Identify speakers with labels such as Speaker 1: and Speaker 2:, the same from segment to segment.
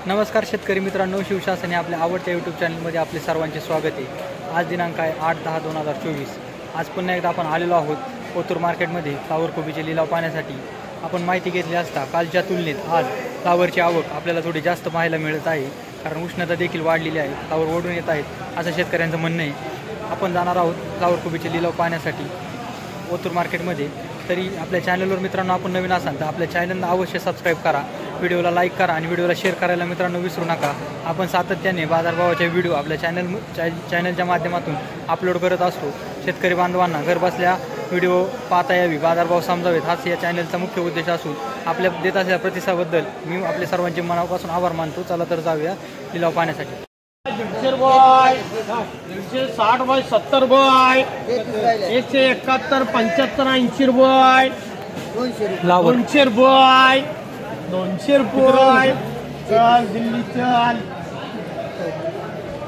Speaker 1: नमस्कार शेतकरी मित्रांनो, शिवशासन या आपल्या आवडत्या यूट्यूब चॅनलमध्ये आपले सर्वांचे स्वागत आहे। आज दिनांक आहे 8/10/2024। आज पुन्हा एकदा आपण आलेलो आहोत ओतूर मार्केटमध्ये फ्लावर कोबीचे लिलाव पाहण्यासाठी। आपण माहिती घेतली असता कालच्या तुलनेत आज फ्लावरची आवक आपल्याला थोडी जास्त पाहायला मिळत आहे, कारण उष्णता देखील वाढलेली आहे, फ्लावर ओढून येत आहेत असं शेतकऱ्यांचं म्हणणं आहे। आपण जाणार आहोत फ्लावर कोबीचे लिलाव पाहण्यासाठी ओतूर मार्केटमध्ये। तरी आपल्या चॅनलवर मित्रांनो आपण नवीन असाल तर आपल्या चॅनलला अवश्य सबस्क्राईब करा, व्हिडिओला लाईक करा आणि व्हिडिओला शेअर करायला मित्रांनो विसरू नका। आपण सातत्याने बाजारभावाचे व्हिडिओ आपल्या चॅनलच्या माध्यमातून अपलोड करत असतो। शेतकरी बांधवांना घरबसल्या व्हिडिओ पाहता यावी, बाजारभाव समजावेत हाच या चॅनलचा मुख्य उद्देश असून आपल्या देत असलेल्या प्रतिसादाबद्दल मी आपल्या सर्वांचे मनापासून आभार मानतो। चला तर जाऊया लिलाव पाहण्यासाठी।
Speaker 2: 150 by 160 by 70 by 171 75 80 by 200 by 200 by चल दिल्ली चल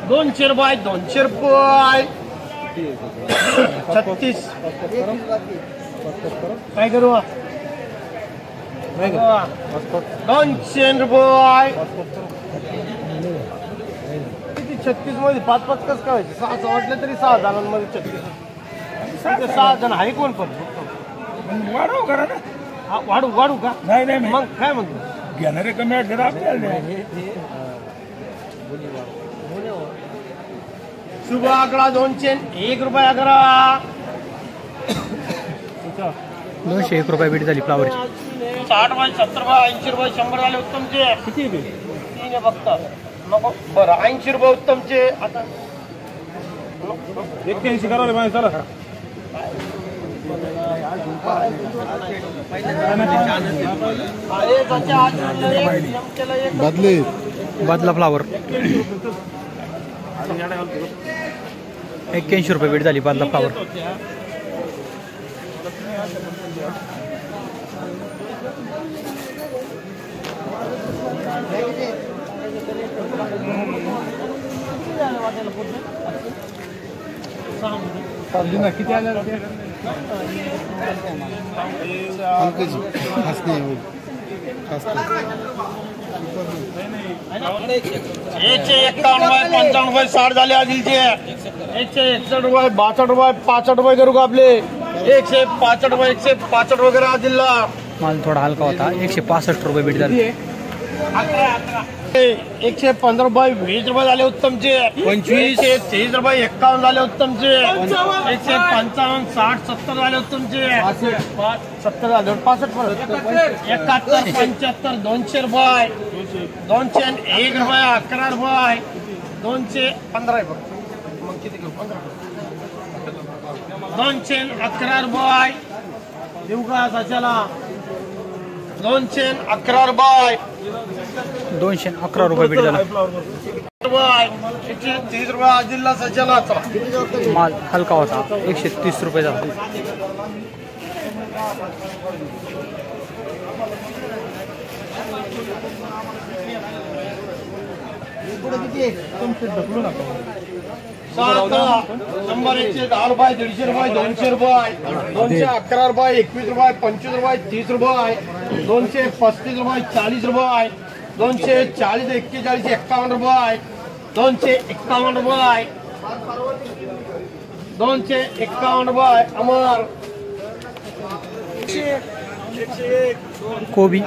Speaker 2: 200 बाय 200 बाय 36 काय करू 200 बाय 36 मध्ये 5-5 कस काय व्हायचे? 6 वाटले तरी 6 जणांमध्ये 36 6 जण आहे कोण पण
Speaker 3: वाढव करा ना.
Speaker 2: वाढू का?
Speaker 3: नाही
Speaker 2: मग काय म्हणतो
Speaker 3: घेणारे कमी वाटले आपल्याला
Speaker 2: शुभ आकडा 201 रुपये आकडा
Speaker 1: 201 रुपये भेट झाली फ्लावरची।
Speaker 2: 60 बाय 70 बाय 80 रुपये 100 झाले उत्तमचे किती तीन आहे फक्त नको बरं 80 रुपये उत्तमचे आता
Speaker 3: 81 करा रे माय चला
Speaker 1: बदला फ्लावर 81 रुपये भेट झाली बदला फ्लावर।
Speaker 3: किती आले
Speaker 2: एकशे 51 बाय 55 बाय 60 झाले आदिलचे 161 रुपये 62 रुपये 65 रुपये करू का आपले 165 बाय 165 वगैरे आदिलला
Speaker 1: माल थोडा हलका होता। 165 रुपये भेट झाली।
Speaker 2: 115 बाय 20 रुपये झाले उत्तमचे 25 130 रुपये 51 झाले उत्तमचे 155 60 70 झाले उत्तमचे 70 झाले 65 71 75 200 रुपये 201 रुपये 11 रुपये 215 मग किती घेऊ 211 रुपये देऊ का सच्याला 211 रुपये
Speaker 1: 211 रुपये भेट झाला।
Speaker 2: 130 रुपये आदिलला सच्याला
Speaker 1: माल हलका होता 130 रुपये झाला।
Speaker 2: नंबर 110 रुपये 150 रुपये 200 रुपये 211 रुपये 21 रुपये 25 रुपये 30 रुपये 235 रुपये 40 रुपये 240 41 51 रुपये 251 रुपये 251 रुपये अमर
Speaker 1: कोबी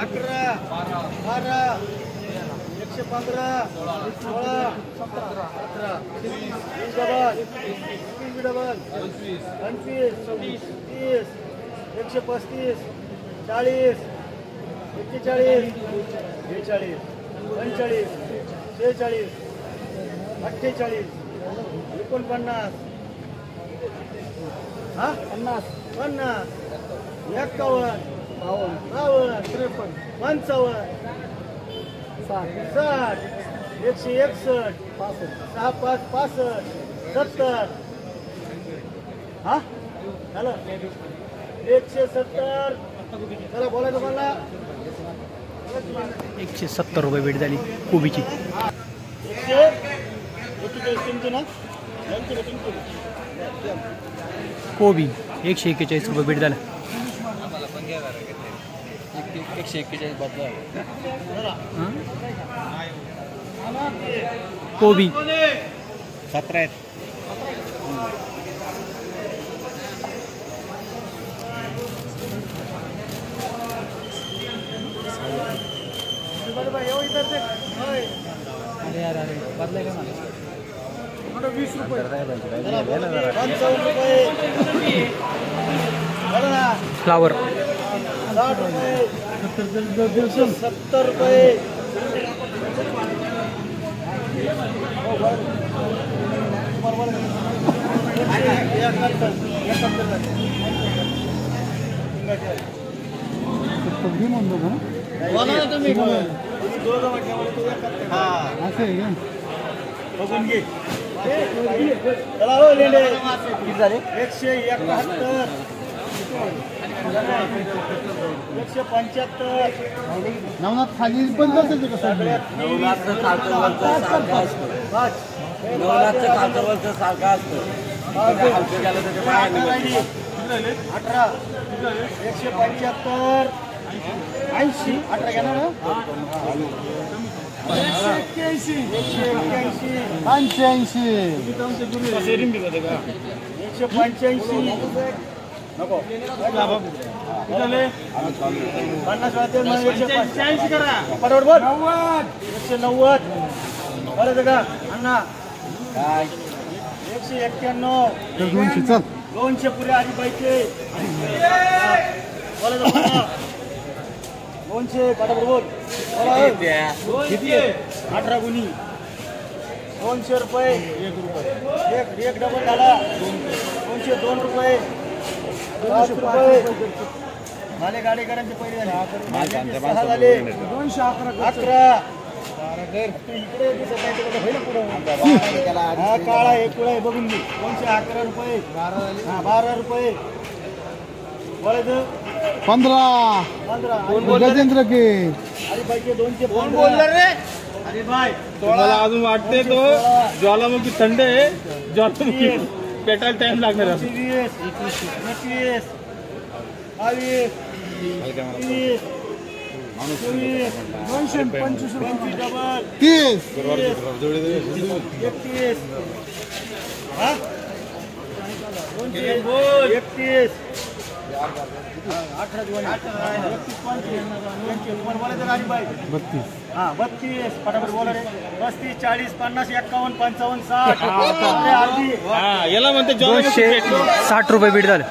Speaker 1: 170 रुपये भेट झाली कोबीची। कोबी 141 रुपये भेट झाला।
Speaker 4: 141 बदला
Speaker 1: कोबी
Speaker 2: 17 आहेत.
Speaker 1: अरे यार अरे बदलाय का मला
Speaker 3: 20 रुपये
Speaker 2: 55 रुपये.
Speaker 1: फ्लावर
Speaker 2: 60 रुपये 70 रुपये.
Speaker 3: म्हणतो का
Speaker 2: बोला ना तुम्ही.
Speaker 3: असं आहे का
Speaker 2: बघून घे. चला हो लेंडे. किती झाले? 171 175.
Speaker 3: नवनाथ खाली पण जाते का सगळ्यात
Speaker 2: नवनाथचं खालचं वरचं सारखं असतं. हलकं गेलं तर ते बाहेर निघतं. 18 175 80 18 घेणार ना. 181 185 नको 50 वाजते मग 185 करा. बरोबर 190 बरं का अण्णा. 191
Speaker 3: 200 चल
Speaker 2: 200 पुरे आधी पाहिजे. बरं 200 काटा बरोबर. किती 18 गुणी 200 रुपये. एक डबल झाला 202 रुपये. 200 रुपये झाले. गाडेकरांचे पहिले झाले 6 झाले. 211 इकडे दिसत नाही तिकडे होईल पुढं. हा काळा एक कुळा आहे बघून घे. 211 रुपये 12 रुपये. बोलायचं
Speaker 3: 15 गजेंद्र के
Speaker 2: अरे पाहिजे 200. कोण बोलणार रे? अरे भाई
Speaker 3: मला अजून वाटते तो ज्वालामुखी थंड आहे. ज्वालामुखी पेटायला टाइम लागणार आहे.
Speaker 2: 20 21 22 23 225 डबल
Speaker 3: 30
Speaker 2: 31 हा 31 18
Speaker 3: 32
Speaker 2: हा 32 फटाफट बोला रे. 35 40 50 51 55 60
Speaker 3: याला म्हणते
Speaker 1: 260 रुपये बीट झालं.